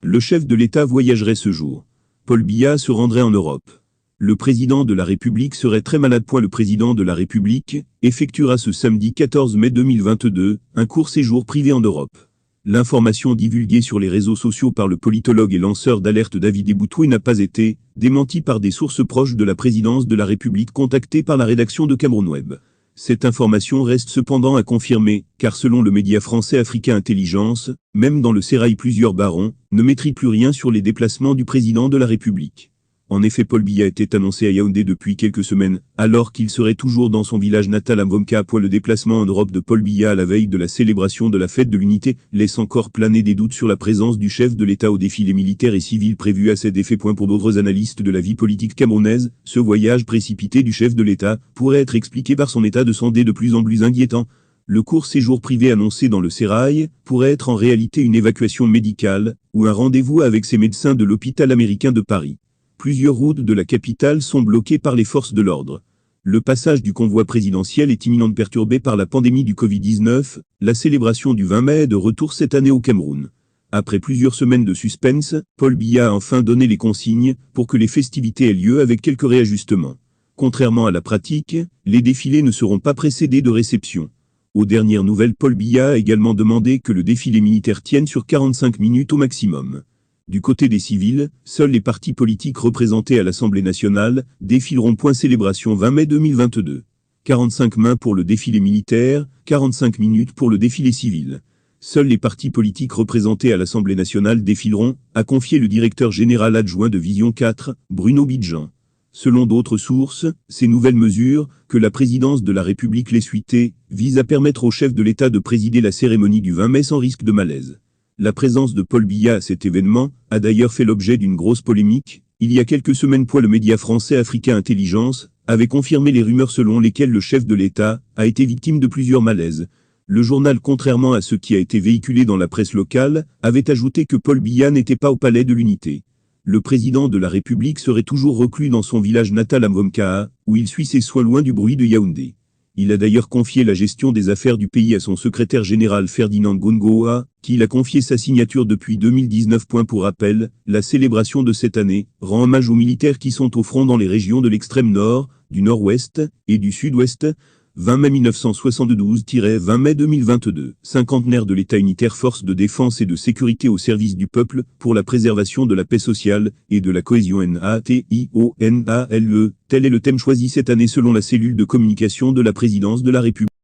Le chef de l'État voyagerait ce jour. Paul Biya se rendrait en Europe. Le président de la République serait très malade. Le président de la République effectuera ce samedi 14 mai 2022 un court séjour privé en Europe. L'information divulguée sur les réseaux sociaux par le politologue et lanceur d'alerte David Eboutoué n'a pas été démentie par des sources proches de la présidence de la République contactées par la rédaction de Cameroun Web. Cette information reste cependant à confirmer, car selon le média français Africa Intelligence, même dans le sérail plusieurs barons ne maîtrisent plus rien sur les déplacements du président de la République. En effet, Paul Biya était annoncé à Yaoundé depuis quelques semaines, alors qu'il serait toujours dans son village natal à Mvomka. Le déplacement en Europe de Paul Biya à la veille de la célébration de la fête de l'unité laisse encore planer des doutes sur la présence du chef de l'État au défilé militaire et civil prévu à cet effet. Pour d'autres analystes de la vie politique camerounaise, ce voyage précipité du chef de l'État pourrait être expliqué par son état de santé de plus en plus inquiétant. Le court séjour privé annoncé dans le sérail pourrait être en réalité une évacuation médicale ou un rendez-vous avec ses médecins de l'hôpital américain de Paris. Plusieurs routes de la capitale sont bloquées par les forces de l'ordre. Le passage du convoi présidentiel est imminent perturbé par la pandémie du Covid-19. La célébration du 20 mai est de retour cette année au Cameroun. Après plusieurs semaines de suspense, Paul Biya a enfin donné les consignes pour que les festivités aient lieu avec quelques réajustements. Contrairement à la pratique, les défilés ne seront pas précédés de réception. Aux dernières nouvelles, Paul Biya a également demandé que le défilé militaire tienne sur 45 minutes au maximum. Du côté des civils, seuls les partis politiques représentés à l'Assemblée nationale défileront. Célébration 20 mai 2022. 45 mains pour le défilé militaire, 45 minutes pour le défilé civil. Seuls les partis politiques représentés à l'Assemblée nationale défileront, a confié le directeur général adjoint de Vision 4, Bruno Bidjan. Selon d'autres sources, ces nouvelles mesures, que la présidence de la République laisse suiter, visent à permettre au chef de l'État de présider la cérémonie du 20 mai sans risque de malaise. La présence de Paul Biya à cet événement a d'ailleurs fait l'objet d'une grosse polémique. Il y a quelques semaines, le média français Africa Intelligence avait confirmé les rumeurs selon lesquelles le chef de l'État a été victime de plusieurs malaises. Le journal, contrairement à ce qui a été véhiculé dans la presse locale, avait ajouté que Paul Biya n'était pas au palais de l'Unité. Le président de la République serait toujours reclus dans son village natal à Mvomka, où il suit ses soins loin du bruit de Yaoundé. Il a d'ailleurs confié la gestion des affaires du pays à son secrétaire général Ferdinand Gongoa, qui il a confié sa signature depuis 2019. Pour rappel, la célébration de cette année rend hommage aux militaires qui sont au front dans les régions de l'extrême nord, du nord-ouest et du sud-ouest. 20 mai 1972-20 mai 2022, cinquantenaire de l'État unitaire, force de défense et de sécurité au service du peuple, pour la préservation de la paix sociale et de la cohésion NATIONALE. Tel est le thème choisi cette année selon la cellule de communication de la présidence de la République.